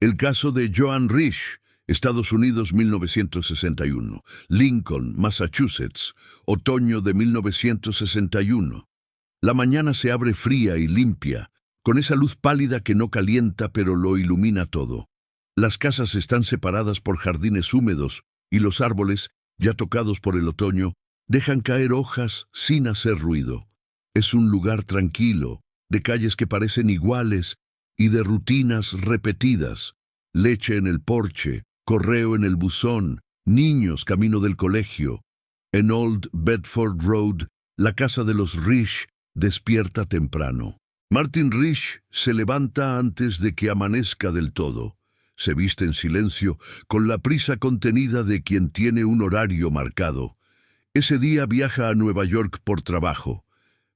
El caso de Joan Risch, Estados Unidos 1961. Lincoln, Massachusetts, otoño de 1961. La mañana se abre fría y limpia, con esa luz pálida que no calienta pero lo ilumina todo. Las casas están separadas por jardines húmedos y los árboles, ya tocados por el otoño, dejan caer hojas sin hacer ruido. Es un lugar tranquilo, de calles que parecen iguales y de rutinas repetidas. Leche en el porche, correo en el buzón, niños camino del colegio. En Old Bedford Road, la casa de los Risch despierta temprano. Martin Risch se levanta antes de que amanezca del todo. Se viste en silencio, con la prisa contenida de quien tiene un horario marcado. Ese día viaja a Nueva York por trabajo.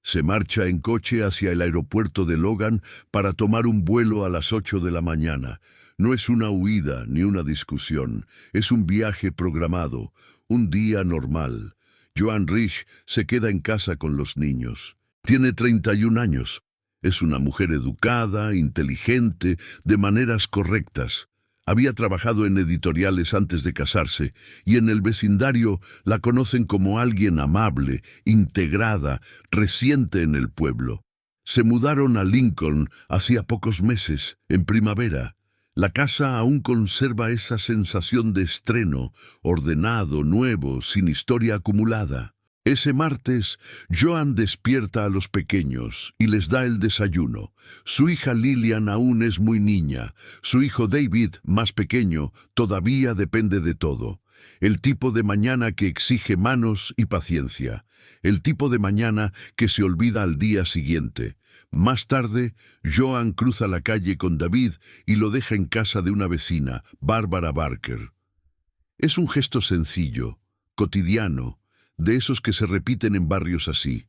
Se marcha en coche hacia el aeropuerto de Logan para tomar un vuelo a las 8 de la mañana. No es una huida ni una discusión, es un viaje programado, un día normal. Joan Risch se queda en casa con los niños. Tiene 31 años. Es una mujer educada, inteligente, de maneras correctas. Había trabajado en editoriales antes de casarse, y en el vecindario la conocen como alguien amable, integrada, reciente en el pueblo. Se mudaron a Lincoln hacía pocos meses, en primavera. La casa aún conserva esa sensación de estreno, ordenado, nuevo, sin historia acumulada. Ese martes, Joan despierta a los pequeños y les da el desayuno. Su hija Lillian aún es muy niña. Su hijo David, más pequeño, todavía depende de todo. El tipo de mañana que exige manos y paciencia. El tipo de mañana que se olvida al día siguiente. Más tarde, Joan cruza la calle con David y lo deja en casa de una vecina, Barbara Barker. Es un gesto sencillo, cotidiano, de esos que se repiten en barrios así.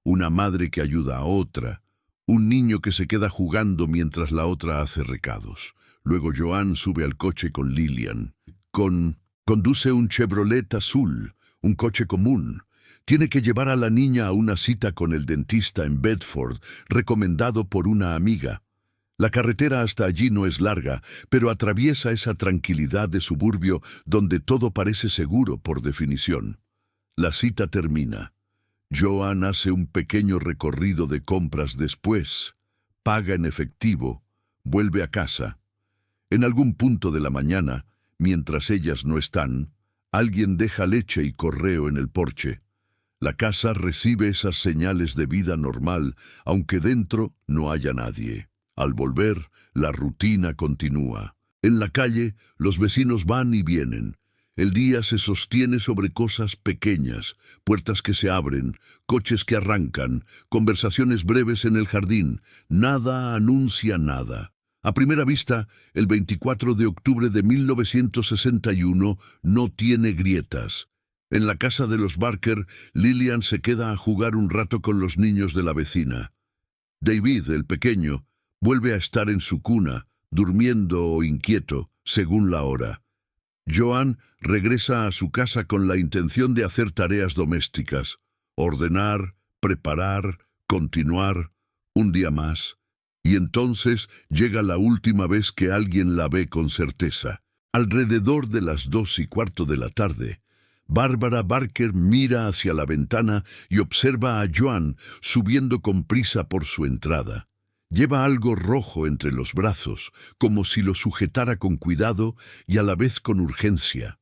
Una madre que ayuda a otra, un niño que se queda jugando mientras la otra hace recados. Luego Joan sube al coche con Lillian. Conduce un Chevrolet azul, un coche común. Tiene que llevar a la niña a una cita con el dentista en Bedford, recomendado por una amiga. La carretera hasta allí no es larga, pero atraviesa esa tranquilidad de suburbio donde todo parece seguro por definición. La cita termina. Joan hace un pequeño recorrido de compras después, paga en efectivo, vuelve a casa. En algún punto de la mañana, mientras ellas no están, alguien deja leche y correo en el porche. La casa recibe esas señales de vida normal, aunque dentro no haya nadie. Al volver, la rutina continúa. En la calle, los vecinos van y vienen. El día se sostiene sobre cosas pequeñas, puertas que se abren, coches que arrancan, conversaciones breves en el jardín. Nada anuncia nada. A primera vista, el 24 de octubre de 1961 no tiene grietas. En la casa de los Barker, Lillian se queda a jugar un rato con los niños de la vecina. David, el pequeño, vuelve a estar en su cuna, durmiendo o inquieto, según la hora. Joan regresa a su casa con la intención de hacer tareas domésticas, ordenar, preparar, continuar, un día más. Y entonces llega la última vez que alguien la ve con certeza. Alrededor de las 2:15 de la tarde, Barbara Barker mira hacia la ventana y observa a Joan subiendo con prisa por su entrada. Lleva algo rojo entre los brazos, como si lo sujetara con cuidado y a la vez con urgencia.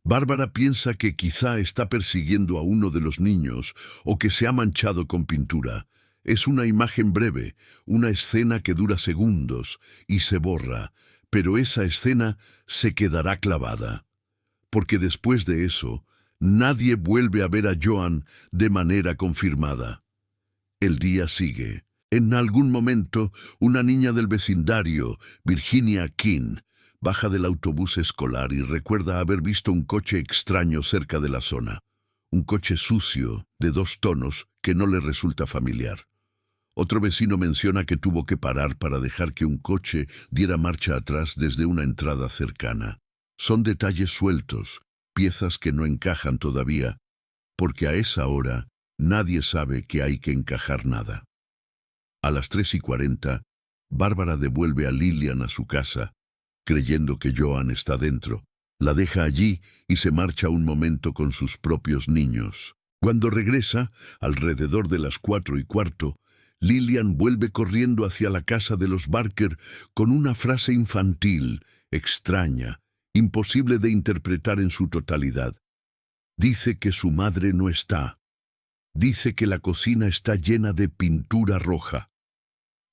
Bárbara piensa que quizá está persiguiendo a uno de los niños o que se ha manchado con pintura. Es una imagen breve, una escena que dura segundos y se borra, pero esa escena se quedará clavada. Porque después de eso, nadie vuelve a ver a Joan de manera confirmada. El día sigue. En algún momento, una niña del vecindario, Virginia King, baja del autobús escolar y recuerda haber visto un coche extraño cerca de la zona. Un coche sucio, de 2 tonos, que no le resulta familiar. Otro vecino menciona que tuvo que parar para dejar que un coche diera marcha atrás desde una entrada cercana. Son detalles sueltos, piezas que no encajan todavía, porque a esa hora nadie sabe que hay que encajar nada. A las 3:40, Bárbara devuelve a Lillian a su casa creyendo que Joan está dentro. La deja allí y se marcha un momento con sus propios niños. Cuando regresa, alrededor de las 4:15, Lillian vuelve corriendo hacia la casa de los Barker con una frase infantil, extraña, imposible de interpretar en su totalidad. Dice que su madre no está. Dice que la cocina está llena de pintura roja.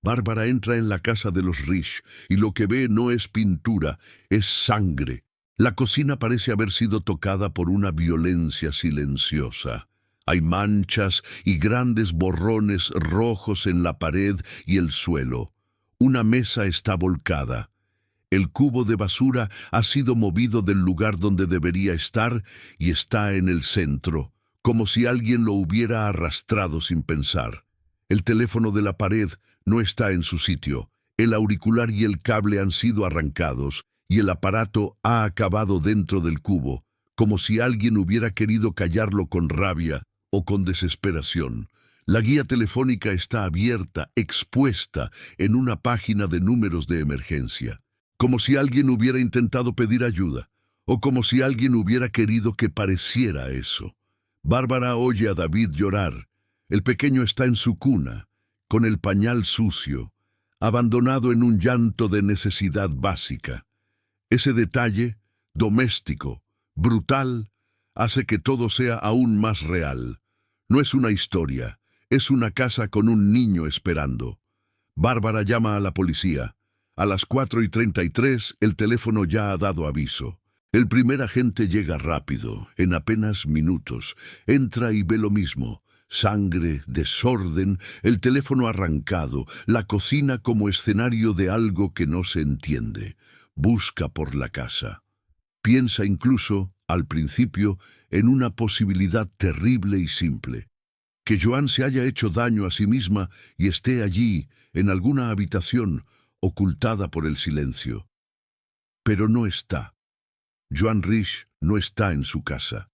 Bárbara entra en la casa de los Rich y lo que ve no es pintura, es sangre. La cocina parece haber sido tocada por una violencia silenciosa. Hay manchas y grandes borrones rojos en la pared y el suelo. Una mesa está volcada. El cubo de basura ha sido movido del lugar donde debería estar y está en el centro, como si alguien lo hubiera arrastrado sin pensar. El teléfono de la pared no está en su sitio. El auricular y el cable han sido arrancados y el aparato ha acabado dentro del cubo, como si alguien hubiera querido callarlo con rabia o con desesperación. La guía telefónica está abierta, expuesta, en una página de números de emergencia, como si alguien hubiera intentado pedir ayuda, o como si alguien hubiera querido que pareciera eso. Bárbara oye a David llorar. El pequeño está en su cuna, con el pañal sucio, abandonado en un llanto de necesidad básica. Ese detalle, doméstico, brutal, hace que todo sea aún más real. No es una historia, es una casa con un niño esperando. Bárbara llama a la policía. A las 4:33 el teléfono ya ha dado aviso. El primer agente llega rápido, en apenas minutos. Entra y ve lo mismo. Sangre, desorden, el teléfono arrancado, la cocina como escenario de algo que no se entiende. Busca por la casa. Piensa incluso, al principio, en una posibilidad terrible y simple. Que Joan se haya hecho daño a sí misma y esté allí, en alguna habitación, ocultada por el silencio. Pero no está. Joan Rich no está en su casa.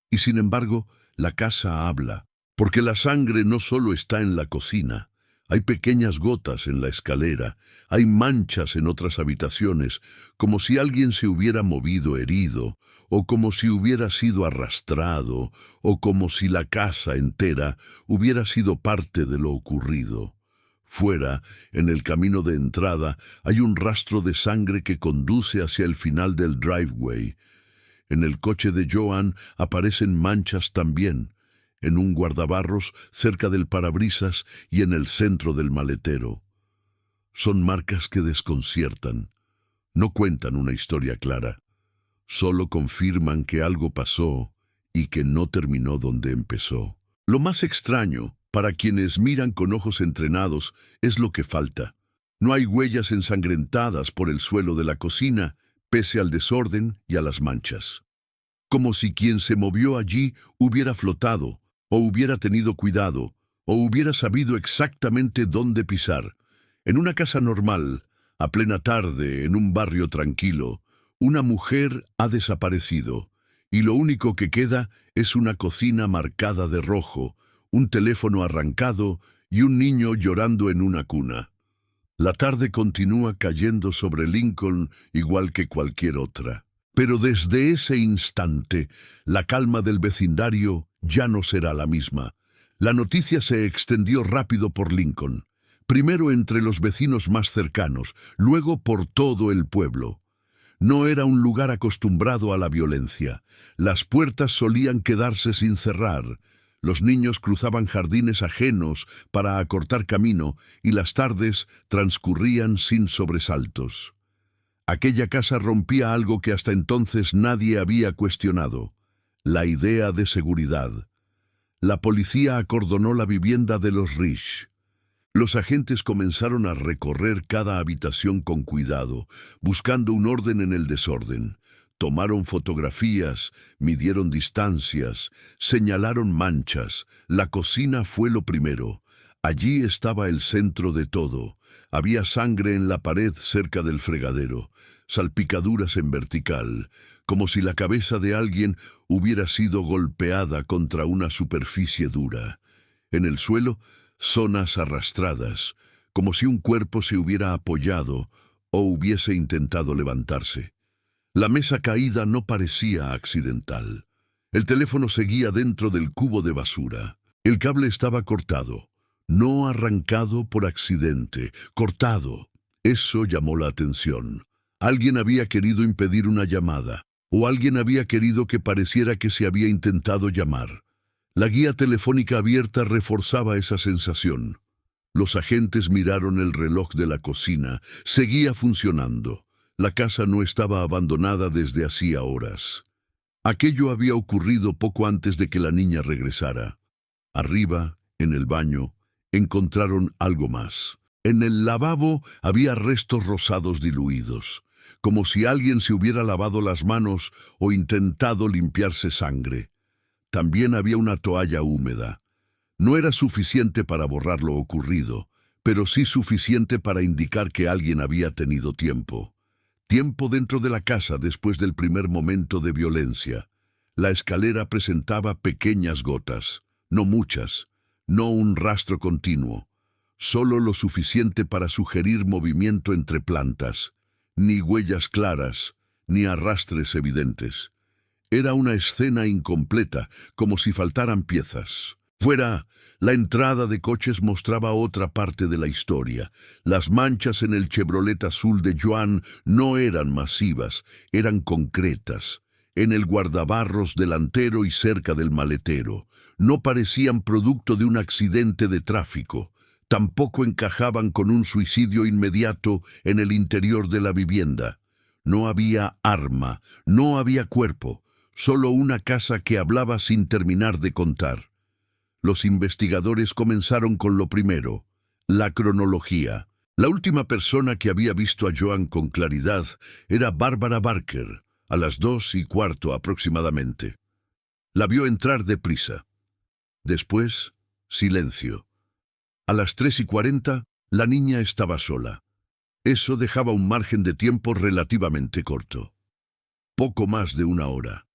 Y sin embargo, la casa habla, porque la sangre no solo está en la cocina. Hay pequeñas gotas en la escalera, hay manchas en otras habitaciones, como si alguien se hubiera movido herido, o como si hubiera sido arrastrado, o como si la casa entera hubiera sido parte de lo ocurrido. Fuera, en el camino de entrada, hay un rastro de sangre que conduce hacia el final del driveway. En el coche de Joan aparecen manchas también, en un guardabarros cerca del parabrisas y en el centro del maletero. Son marcas que desconciertan. No cuentan una historia clara. Solo confirman que algo pasó y que no terminó donde empezó. Lo más extraño, para quienes miran con ojos entrenados, es lo que falta. No hay huellas ensangrentadas por el suelo de la cocina, pese al desorden y a las manchas. Como si quien se movió allí hubiera flotado, o hubiera tenido cuidado, o hubiera sabido exactamente dónde pisar. En una casa normal, a plena tarde, en un barrio tranquilo, una mujer ha desaparecido, y lo único que queda es una cocina marcada de rojo, un teléfono arrancado y un niño llorando en una cuna. La tarde continúa cayendo sobre Lincoln igual que cualquier otra. Pero desde ese instante, la calma del vecindario ya no será la misma. La noticia se extendió rápido por Lincoln, primero entre los vecinos más cercanos, luego por todo el pueblo. No era un lugar acostumbrado a la violencia. Las puertas solían quedarse sin cerrar. Los niños cruzaban jardines ajenos para acortar camino y las tardes transcurrían sin sobresaltos. Aquella casa rompía algo que hasta entonces nadie había cuestionado: la idea de seguridad. La policía acordonó la vivienda de los Rich. Los agentes comenzaron a recorrer cada habitación con cuidado, buscando un orden en el desorden. Tomaron fotografías, midieron distancias, señalaron manchas. La cocina fue lo primero. Allí estaba el centro de todo. Había sangre en la pared cerca del fregadero, salpicaduras en vertical, como si la cabeza de alguien hubiera sido golpeada contra una superficie dura. En el suelo, zonas arrastradas, como si un cuerpo se hubiera apoyado o hubiese intentado levantarse. La mesa caída no parecía accidental. El teléfono seguía dentro del cubo de basura. El cable estaba cortado, no arrancado por accidente, cortado. Eso llamó la atención. Alguien había querido impedir una llamada, o alguien había querido que pareciera que se había intentado llamar. La guía telefónica abierta reforzaba esa sensación. Los agentes miraron el reloj de la cocina. Seguía funcionando. La casa no estaba abandonada desde hacía horas. Aquello había ocurrido poco antes de que la niña regresara. Arriba, en el baño, encontraron algo más. En el lavabo había restos rosados diluidos, como si alguien se hubiera lavado las manos o intentado limpiarse sangre. También había una toalla húmeda. No era suficiente para borrar lo ocurrido, pero sí suficiente para indicar que alguien había tenido tiempo. Tiempo dentro de la casa después del primer momento de violencia. La escalera presentaba pequeñas gotas, no muchas, no un rastro continuo, solo lo suficiente para sugerir movimiento entre plantas, ni huellas claras, ni arrastres evidentes. Era una escena incompleta, como si faltaran piezas. Fuera, la entrada de coches mostraba otra parte de la historia. Las manchas en el Chevrolet azul de Joan no eran masivas, eran concretas. En el guardabarros delantero y cerca del maletero. No parecían producto de un accidente de tráfico. Tampoco encajaban con un suicidio inmediato en el interior de la vivienda. No había arma, no había cuerpo, solo una casa que hablaba sin terminar de contar. Los investigadores comenzaron con lo primero, la cronología. La última persona que había visto a Joan con claridad era Barbara Barker, a las 2:15 aproximadamente. La vio entrar deprisa. Después, silencio. A las 3:40, la niña estaba sola. Eso dejaba un margen de tiempo relativamente corto. Poco más de una hora.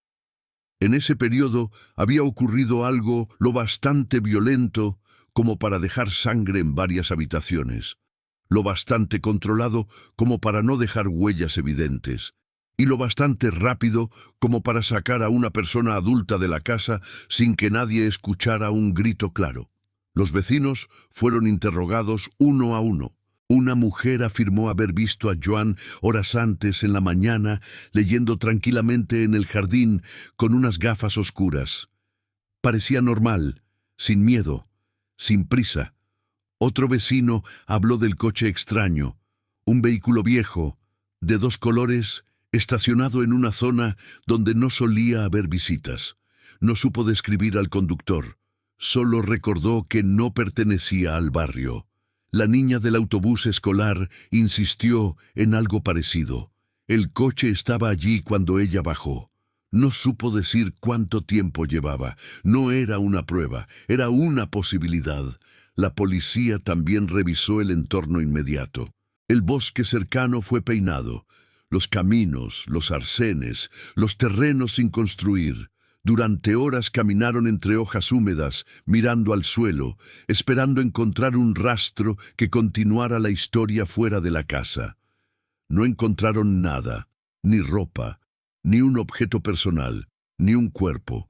En ese periodo había ocurrido algo lo bastante violento como para dejar sangre en varias habitaciones, lo bastante controlado como para no dejar huellas evidentes, y lo bastante rápido como para sacar a una persona adulta de la casa sin que nadie escuchara un grito claro. Los vecinos fueron interrogados uno a uno. Una mujer afirmó haber visto a Joan horas antes en la mañana leyendo tranquilamente en el jardín con unas gafas oscuras. Parecía normal, sin miedo, sin prisa. Otro vecino habló del coche extraño, un vehículo viejo, de 2 colores, estacionado en una zona donde no solía haber visitas. No supo describir al conductor, solo recordó que no pertenecía al barrio. La niña del autobús escolar insistió en algo parecido. El coche estaba allí cuando ella bajó. No supo decir cuánto tiempo llevaba. No era una prueba, era una posibilidad. La policía también revisó el entorno inmediato. El bosque cercano fue peinado. Los caminos, los arcenes, los terrenos sin construir. Durante horas caminaron entre hojas húmedas, mirando al suelo, esperando encontrar un rastro que continuara la historia fuera de la casa. No encontraron nada, ni ropa, ni un objeto personal, ni un cuerpo.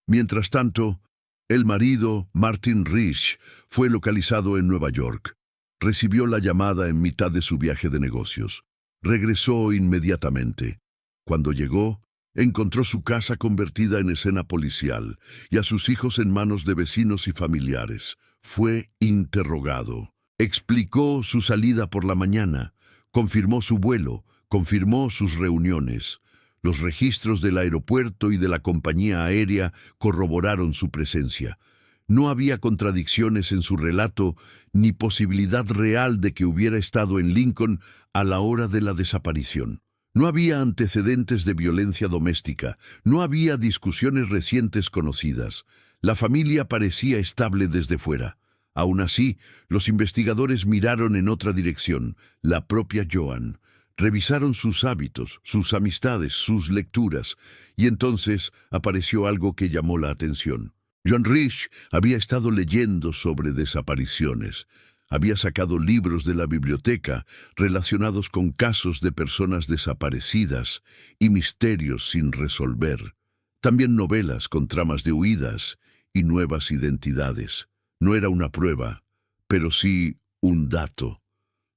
Mientras tanto, el marido, Martin Rich, fue localizado en Nueva York. Recibió la llamada en mitad de su viaje de negocios. Regresó inmediatamente. Cuando llegó, encontró su casa convertida en escena policial y a sus hijos en manos de vecinos y familiares. Fue interrogado. Explicó su salida por la mañana, confirmó su vuelo, confirmó sus reuniones. Los registros del aeropuerto y de la compañía aérea corroboraron su presencia. No había contradicciones en su relato ni posibilidad real de que hubiera estado en Lincoln a la hora de la desaparición. No había antecedentes de violencia doméstica, no había discusiones recientes conocidas. La familia parecía estable desde fuera. Aún así, los investigadores miraron en otra dirección, la propia Joan. Revisaron sus hábitos, sus amistades, sus lecturas, y entonces apareció algo que llamó la atención. John Rich había estado leyendo sobre desapariciones. Había sacado libros de la biblioteca relacionados con casos de personas desaparecidas y misterios sin resolver. También novelas con tramas de huidas y nuevas identidades. No era una prueba, pero sí un dato.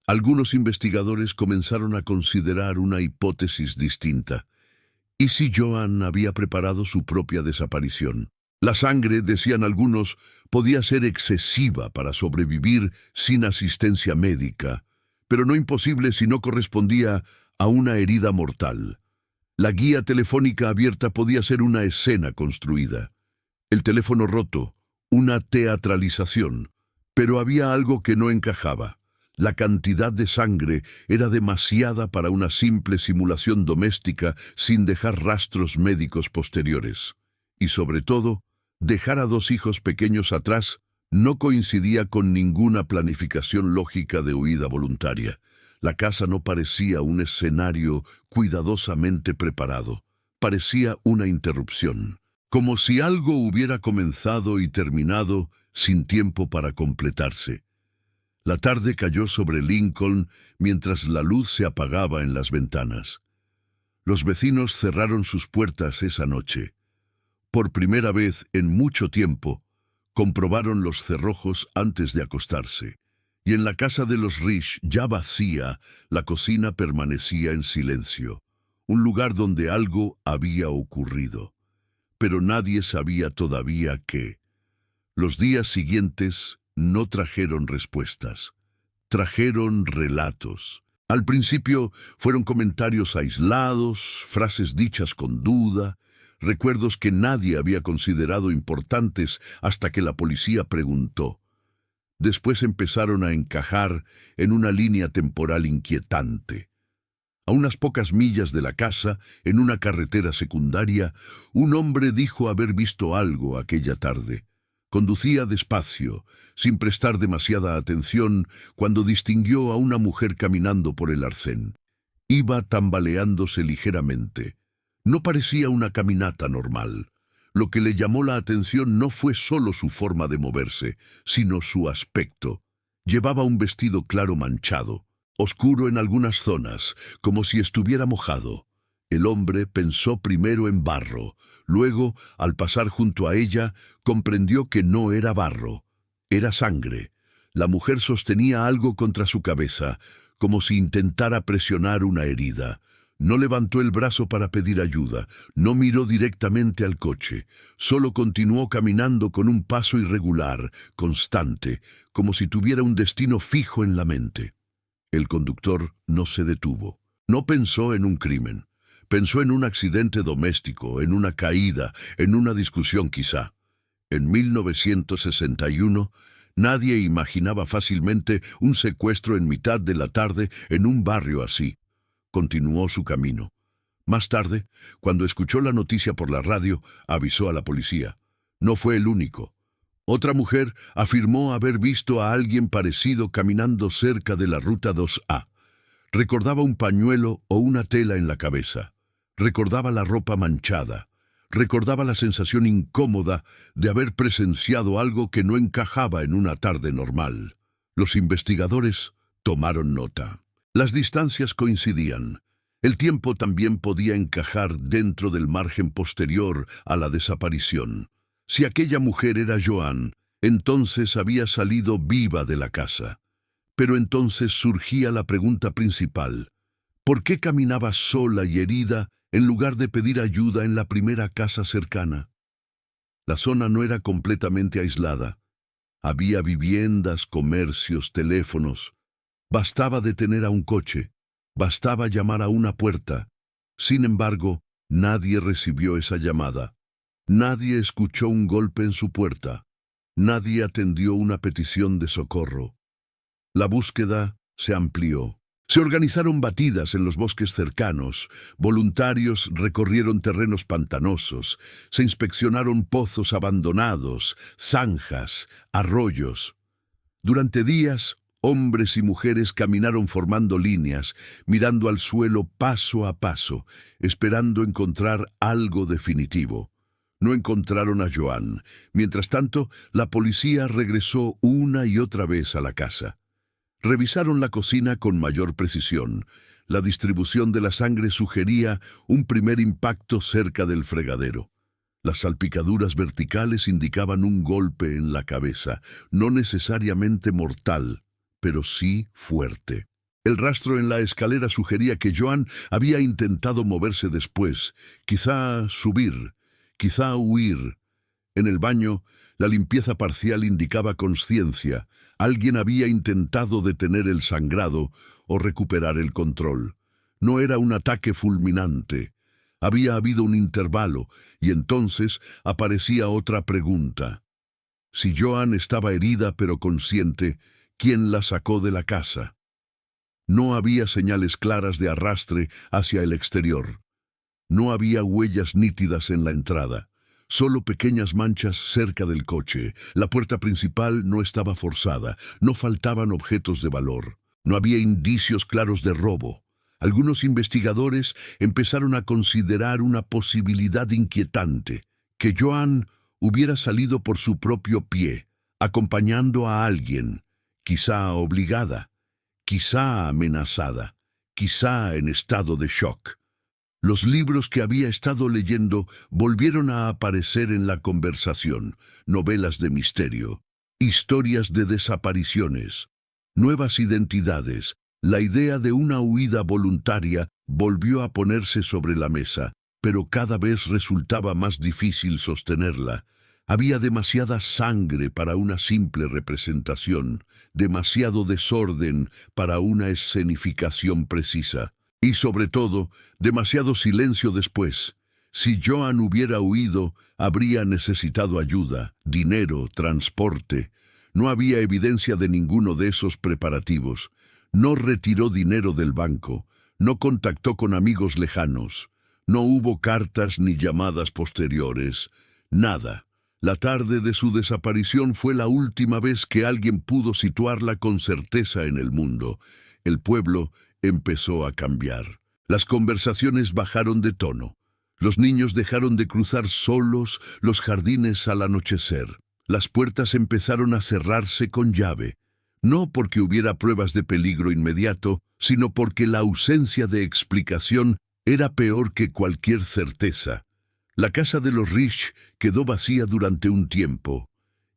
Algunos investigadores comenzaron a considerar una hipótesis distinta. ¿Y si Joan había preparado su propia desaparición? La sangre, decían algunos, podía ser excesiva para sobrevivir sin asistencia médica, pero no imposible si no correspondía a una herida mortal. La guía telefónica abierta podía ser una escena construida. El teléfono roto, una teatralización. Pero había algo que no encajaba. La cantidad de sangre era demasiada para una simple simulación doméstica sin dejar rastros médicos posteriores. Y sobre todo, dejar a 2 hijos pequeños atrás no coincidía con ninguna planificación lógica de huida voluntaria. La casa no parecía un escenario cuidadosamente preparado. Parecía una interrupción, como si algo hubiera comenzado y terminado sin tiempo para completarse. La tarde cayó sobre Lincoln mientras la luz se apagaba en las ventanas. Los vecinos cerraron sus puertas esa noche. Por primera vez en mucho tiempo, comprobaron los cerrojos antes de acostarse. Y en la casa de los Risch, ya vacía, la cocina permanecía en silencio, un lugar donde algo había ocurrido. Pero nadie sabía todavía qué. Los días siguientes no trajeron respuestas, trajeron relatos. Al principio fueron comentarios aislados, frases dichas con duda, recuerdos que nadie había considerado importantes hasta que la policía preguntó. Después empezaron a encajar en una línea temporal inquietante. A unas pocas millas de la casa, en una carretera secundaria, un hombre dijo haber visto algo aquella tarde. Conducía despacio, sin prestar demasiada atención, cuando distinguió a una mujer caminando por el arcén. Iba tambaleándose ligeramente. No parecía una caminata normal. Lo que le llamó la atención no fue solo su forma de moverse, sino su aspecto. Llevaba un vestido claro manchado, oscuro en algunas zonas, como si estuviera mojado. El hombre pensó primero en barro. Luego, al pasar junto a ella, comprendió que no era barro, era sangre. La mujer sostenía algo contra su cabeza, como si intentara presionar una herida. No levantó el brazo para pedir ayuda, no miró directamente al coche, solo continuó caminando con un paso irregular, constante, como si tuviera un destino fijo en la mente. El conductor no se detuvo. No pensó en un crimen. Pensó en un accidente doméstico, en una caída, en una discusión quizá. En 1961, nadie imaginaba fácilmente un secuestro en mitad de la tarde en un barrio así. Continuó su camino. Más tarde, cuando escuchó la noticia por la radio, avisó a la policía. No fue el único. Otra mujer afirmó haber visto a alguien parecido caminando cerca de la Ruta 2A. Recordaba un pañuelo o una tela en la cabeza. Recordaba la ropa manchada. Recordaba la sensación incómoda de haber presenciado algo que no encajaba en una tarde normal. Los investigadores tomaron nota. Las distancias coincidían. El tiempo también podía encajar dentro del margen posterior a la desaparición. Si aquella mujer era Joan, entonces había salido viva de la casa. Pero entonces surgía la pregunta principal. ¿Por qué caminaba sola y herida en lugar de pedir ayuda en la primera casa cercana? La zona no era completamente aislada. Había viviendas, comercios, teléfonos. Bastaba detener a un coche. Bastaba llamar a una puerta. Sin embargo, nadie recibió esa llamada. Nadie escuchó un golpe en su puerta. Nadie atendió una petición de socorro. La búsqueda se amplió. Se organizaron batidas en los bosques cercanos, voluntarios recorrieron terrenos pantanosos, se inspeccionaron pozos abandonados, zanjas, arroyos. Durante días, hombres y mujeres caminaron formando líneas, mirando al suelo paso a paso, esperando encontrar algo definitivo. No encontraron a Joan. Mientras tanto, la policía regresó una y otra vez a la casa. Revisaron la cocina con mayor precisión. La distribución de la sangre sugería un primer impacto cerca del fregadero. Las salpicaduras verticales indicaban un golpe en la cabeza, no necesariamente mortal, pero sí fuerte. El rastro en la escalera sugería que Joan había intentado moverse después, quizá subir, quizá huir. En el baño, la limpieza parcial indicaba consciencia. Alguien había intentado detener el sangrado o recuperar el control. No era un ataque fulminante. Había habido un intervalo, y entonces aparecía otra pregunta. Si Joan estaba herida pero consciente, ¿quién la sacó de la casa? No había señales claras de arrastre hacia el exterior. No había huellas nítidas en la entrada. Solo pequeñas manchas cerca del coche. La puerta principal no estaba forzada. No faltaban objetos de valor. No había indicios claros de robo. Algunos investigadores empezaron a considerar una posibilidad inquietante, que Joan hubiera salido por su propio pie, acompañando a alguien, quizá obligada, quizá amenazada, quizá en estado de shock. Los libros que había estado leyendo volvieron a aparecer en la conversación: novelas de misterio, historias de desapariciones, nuevas identidades. La idea de una huida voluntaria volvió a ponerse sobre la mesa, pero cada vez resultaba más difícil sostenerla. Había demasiada sangre para una simple representación, demasiado desorden para una escenificación precisa. Y sobre todo, demasiado silencio después. Si Joan hubiera huido, habría necesitado ayuda, dinero, transporte. No había evidencia de ninguno de esos preparativos. No retiró dinero del banco. No contactó con amigos lejanos. No hubo cartas ni llamadas posteriores. Nada. La tarde de su desaparición fue la última vez que alguien pudo situarla con certeza en el mundo. El pueblo empezó a cambiar. Las conversaciones bajaron de tono. Los niños dejaron de cruzar solos los jardines al anochecer. Las puertas empezaron a cerrarse con llave, no porque hubiera pruebas de peligro inmediato, sino porque la ausencia de explicación era peor que cualquier certeza. La casa de los Rich quedó vacía durante un tiempo,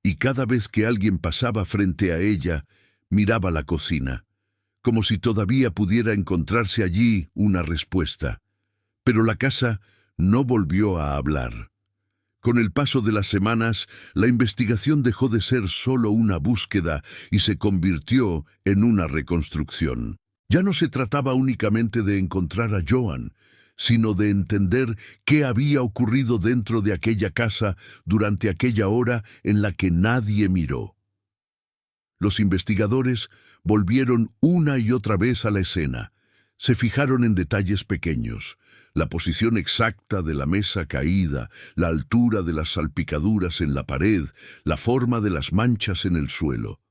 y cada vez que alguien pasaba frente a ella, miraba la cocina, como si todavía pudiera encontrarse allí una respuesta. Pero la casa no volvió a hablar. Con el paso de las semanas, la investigación dejó de ser solo una búsqueda y se convirtió en una reconstrucción. Ya no se trataba únicamente de encontrar a Joan, sino de entender qué había ocurrido dentro de aquella casa durante aquella hora en la que nadie miró. Los investigadores volvieron una y otra vez a la escena. Se fijaron en detalles pequeños: la posición exacta de la mesa caída, la altura de las salpicaduras en la pared, la forma de las manchas en el suelo.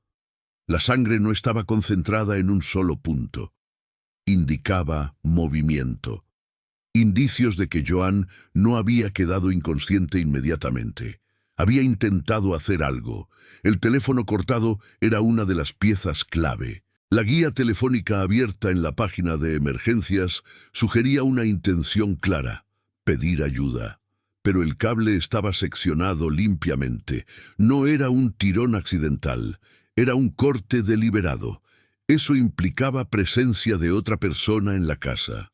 La sangre no estaba concentrada en un solo punto. Indicaba movimiento. Indicios de que Joan no había quedado inconsciente inmediatamente. Había intentado hacer algo. El teléfono cortado era una de las piezas clave. La guía telefónica abierta en la página de emergencias sugería una intención clara: pedir ayuda. Pero el cable estaba seccionado limpiamente. No era un tirón accidental, era un corte deliberado. Eso implicaba presencia de otra persona en la casa.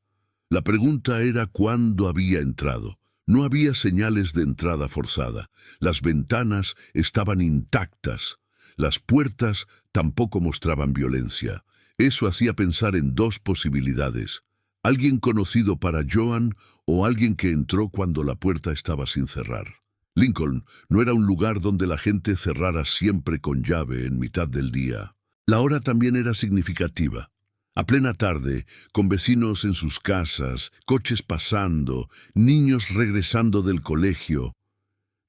La pregunta era cuándo había entrado. No había señales de entrada forzada. Las ventanas estaban intactas. Las puertas tampoco mostraban violencia. Eso hacía pensar en dos posibilidades: alguien conocido para Joan o alguien que entró cuando la puerta estaba sin cerrar. Lincoln no era un lugar donde la gente cerrara siempre con llave en mitad del día. La hora también era significativa. A plena tarde, con vecinos en sus casas, coches pasando, niños regresando del colegio.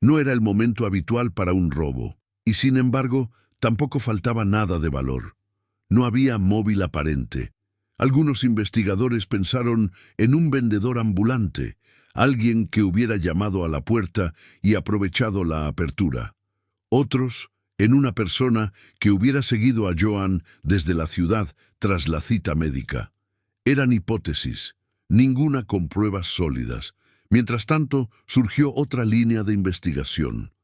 No era el momento habitual para un robo. Y sin embargo, tampoco faltaba nada de valor. No había móvil aparente. Algunos investigadores pensaron en un vendedor ambulante, alguien que hubiera llamado a la puerta y aprovechado la apertura. Otros en una persona que hubiera seguido a Joan desde la ciudad tras la cita médica. Eran hipótesis, ninguna con pruebas sólidas. Mientras tanto, surgió otra línea de investigación: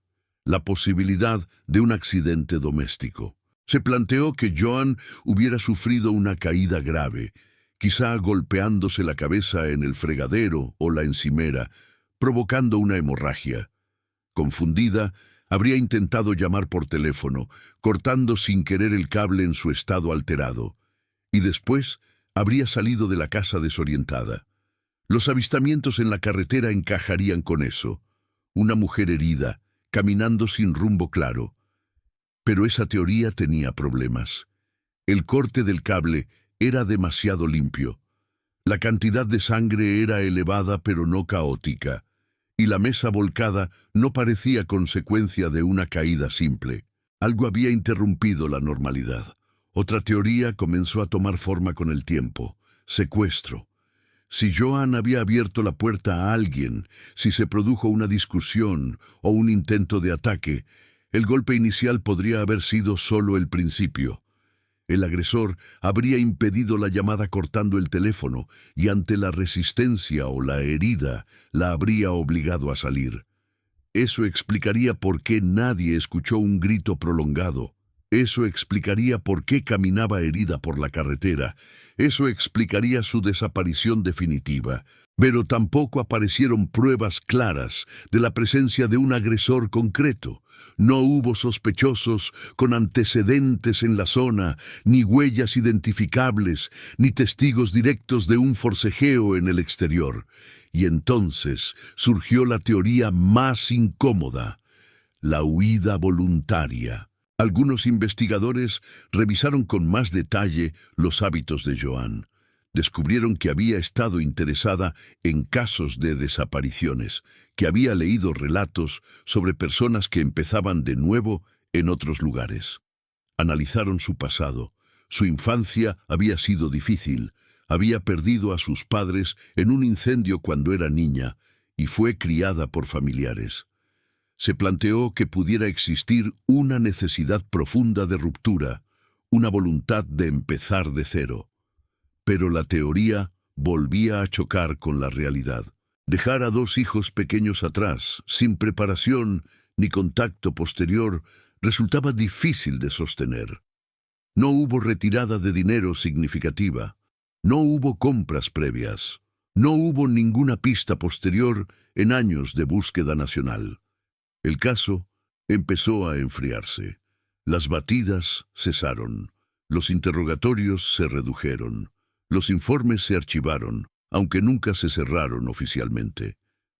la posibilidad de un accidente doméstico. Se planteó que Joan hubiera sufrido una caída grave, quizá golpeándose la cabeza en el fregadero o la encimera, provocando una hemorragia. Confundida, habría intentado llamar por teléfono, cortando sin querer el cable en su estado alterado, y después habría salido de la casa desorientada. Los avistamientos en la carretera encajarían con eso: una mujer herida, caminando sin rumbo claro. Pero esa teoría tenía problemas. El corte del cable era demasiado limpio. La cantidad de sangre era elevada pero no caótica, y la mesa volcada no parecía consecuencia de una caída simple. Algo había interrumpido la normalidad. Otra teoría comenzó a tomar forma con el tiempo: secuestro. Si Joan había abierto la puerta a alguien, si se produjo una discusión o un intento de ataque, el golpe inicial podría haber sido solo el principio. El agresor habría impedido la llamada cortando el teléfono y ante la resistencia o la herida la habría obligado a salir. Eso explicaría por qué nadie escuchó un grito prolongado. Eso explicaría por qué caminaba herida por la carretera. Eso explicaría su desaparición definitiva. Pero tampoco aparecieron pruebas claras de la presencia de un agresor concreto. No hubo sospechosos con antecedentes en la zona, ni huellas identificables, ni testigos directos de un forcejeo en el exterior. Y entonces surgió la teoría más incómoda: la huida voluntaria. Algunos investigadores revisaron con más detalle los hábitos de Joan. Descubrieron que había estado interesada en casos de desapariciones, que había leído relatos sobre personas que empezaban de nuevo en otros lugares. Analizaron su pasado. Su infancia había sido difícil. Había perdido a sus padres en un incendio cuando era niña y fue criada por familiares. Se planteó que pudiera existir una necesidad profunda de ruptura, una voluntad de empezar de cero. Pero la teoría volvía a chocar con la realidad. Dejar a 2 hijos pequeños atrás, sin preparación ni contacto posterior, resultaba difícil de sostener. No hubo retirada de dinero significativa. No hubo compras previas. No hubo ninguna pista posterior en años de búsqueda nacional. El caso empezó a enfriarse. Las batidas cesaron. Los interrogatorios se redujeron. Los informes se archivaron, aunque nunca se cerraron oficialmente.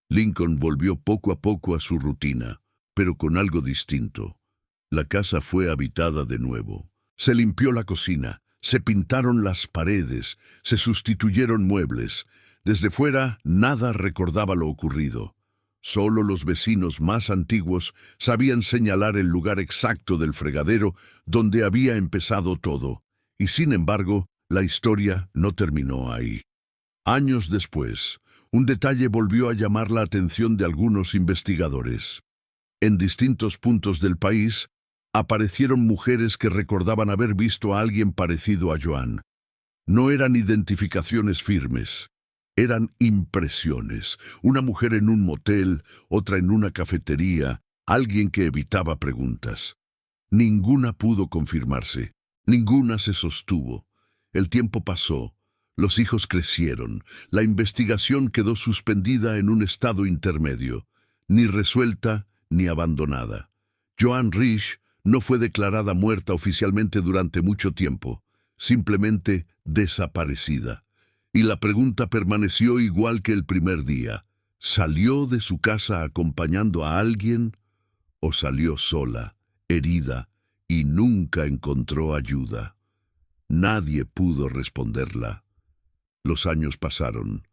Lincoln volvió poco a poco a su rutina, pero con algo distinto. La casa fue habitada de nuevo. Se limpió la cocina, se pintaron las paredes, se sustituyeron muebles. Desde fuera, nada recordaba lo ocurrido. Solo los vecinos más antiguos sabían señalar el lugar exacto del fregadero donde había empezado todo. Y sin embargo, la historia no terminó ahí. Años después, un detalle volvió a llamar la atención de algunos investigadores. En distintos puntos del país, aparecieron mujeres que recordaban haber visto a alguien parecido a Joan. No eran identificaciones firmes. Eran impresiones. Una mujer en un motel, otra en una cafetería, alguien que evitaba preguntas. Ninguna pudo confirmarse. Ninguna se sostuvo. El tiempo pasó. Los hijos crecieron. La investigación quedó suspendida en un estado intermedio, ni resuelta ni abandonada. Joan Risch no fue declarada muerta oficialmente durante mucho tiempo, simplemente desaparecida. Y la pregunta permaneció igual que el primer día: ¿salió de su casa acompañando a alguien o salió sola, herida, y nunca encontró ayuda? Nadie pudo responderla. Los años pasaron.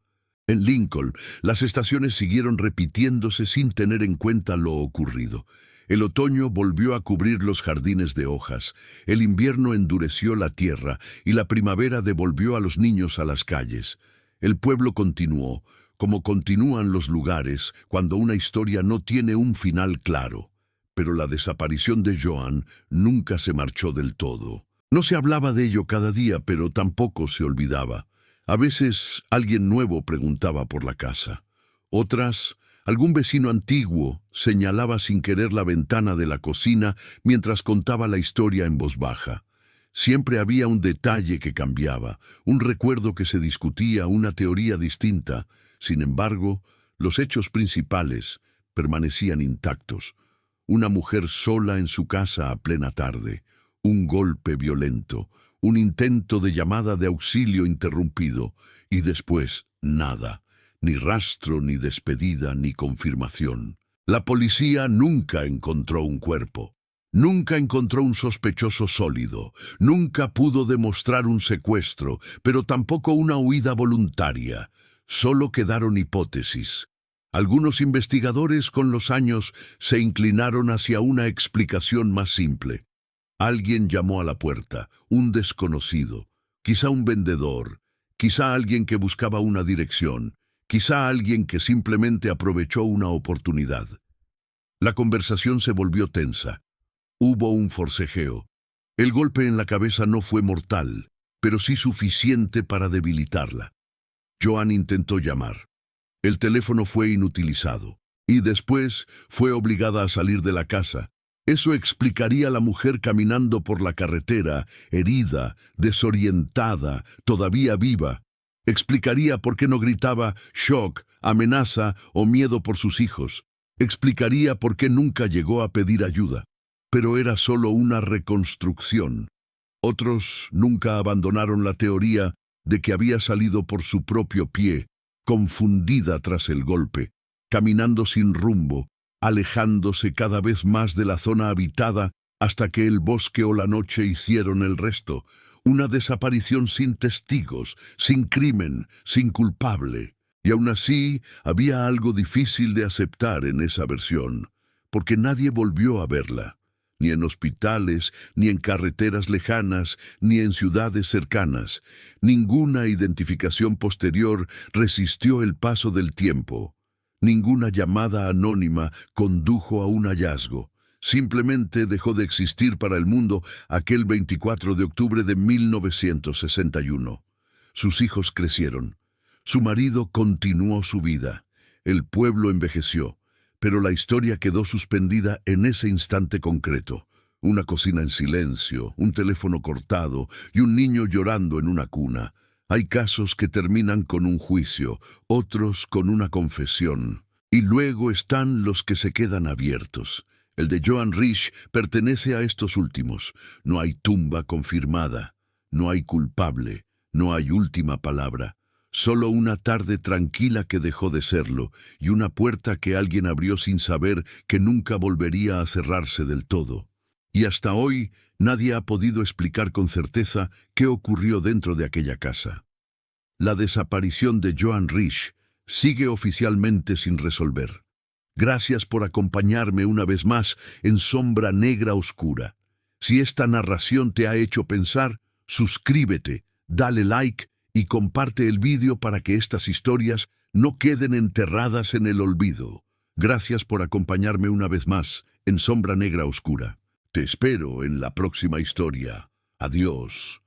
En Lincoln, las estaciones siguieron repitiéndose sin tener en cuenta lo ocurrido. El otoño volvió a cubrir los jardines de hojas, el invierno endureció la tierra y la primavera devolvió a los niños a las calles. El pueblo continuó, como continúan los lugares cuando una historia no tiene un final claro. Pero la desaparición de Joan nunca se marchó del todo. No se hablaba de ello cada día, pero tampoco se olvidaba. A veces alguien nuevo preguntaba por la casa. Otras, algún vecino antiguo señalaba sin querer la ventana de la cocina mientras contaba la historia en voz baja. Siempre había un detalle que cambiaba, un recuerdo que se discutía, una teoría distinta. Sin embargo, los hechos principales permanecían intactos. Una mujer sola en su casa a plena tarde, un golpe violento, un intento de llamada de auxilio interrumpido, y después nada, ni rastro, ni despedida, ni confirmación. La policía nunca encontró un cuerpo, nunca encontró un sospechoso sólido, nunca pudo demostrar un secuestro, pero tampoco una huida voluntaria. Solo quedaron hipótesis. Algunos investigadores con los años se inclinaron hacia una explicación más simple. Alguien llamó a la puerta, un desconocido, quizá un vendedor, quizá alguien que buscaba una dirección, quizá alguien que simplemente aprovechó una oportunidad. La conversación se volvió tensa. Hubo un forcejeo. El golpe en la cabeza no fue mortal, pero sí suficiente para debilitarla. Joan intentó llamar. El teléfono fue inutilizado, y después fue obligada a salir de la casa. Eso explicaría a la mujer caminando por la carretera, herida, desorientada, todavía viva. Explicaría por qué no gritaba shock, amenaza o miedo por sus hijos. Explicaría por qué nunca llegó a pedir ayuda. Pero era solo una reconstrucción. Otros nunca abandonaron la teoría de que había salido por su propio pie, confundida tras el golpe, caminando sin rumbo, alejándose cada vez más de la zona habitada hasta que el bosque o la noche hicieron el resto. Una desaparición sin testigos, sin crimen, sin culpable. Y aún así había algo difícil de aceptar en esa versión, porque nadie volvió a verla, ni en hospitales, ni en carreteras lejanas, ni en ciudades cercanas. Ninguna identificación posterior resistió el paso del tiempo. Ninguna llamada anónima condujo a un hallazgo. Simplemente dejó de existir para el mundo aquel 24 de octubre de 1961. Sus hijos crecieron. Su marido continuó su vida. El pueblo envejeció, pero la historia quedó suspendida en ese instante concreto. Una cocina en silencio, un teléfono cortado y un niño llorando en una cuna. Hay casos que terminan con un juicio, otros con una confesión. Y luego están los que se quedan abiertos. El de Joan Risch pertenece a estos últimos. No hay tumba confirmada, no hay culpable, no hay última palabra. Solo una tarde tranquila que dejó de serlo y una puerta que alguien abrió sin saber que nunca volvería a cerrarse del todo. Y hasta hoy nadie ha podido explicar con certeza qué ocurrió dentro de aquella casa. La desaparición de Joan Risch sigue oficialmente sin resolver. Gracias por acompañarme una vez más en Sombra Negra Oscura. Si esta narración te ha hecho pensar, suscríbete, dale like y comparte el vídeo para que estas historias no queden enterradas en el olvido. Gracias por acompañarme una vez más en Sombra Negra Oscura. Te espero en la próxima historia. Adiós.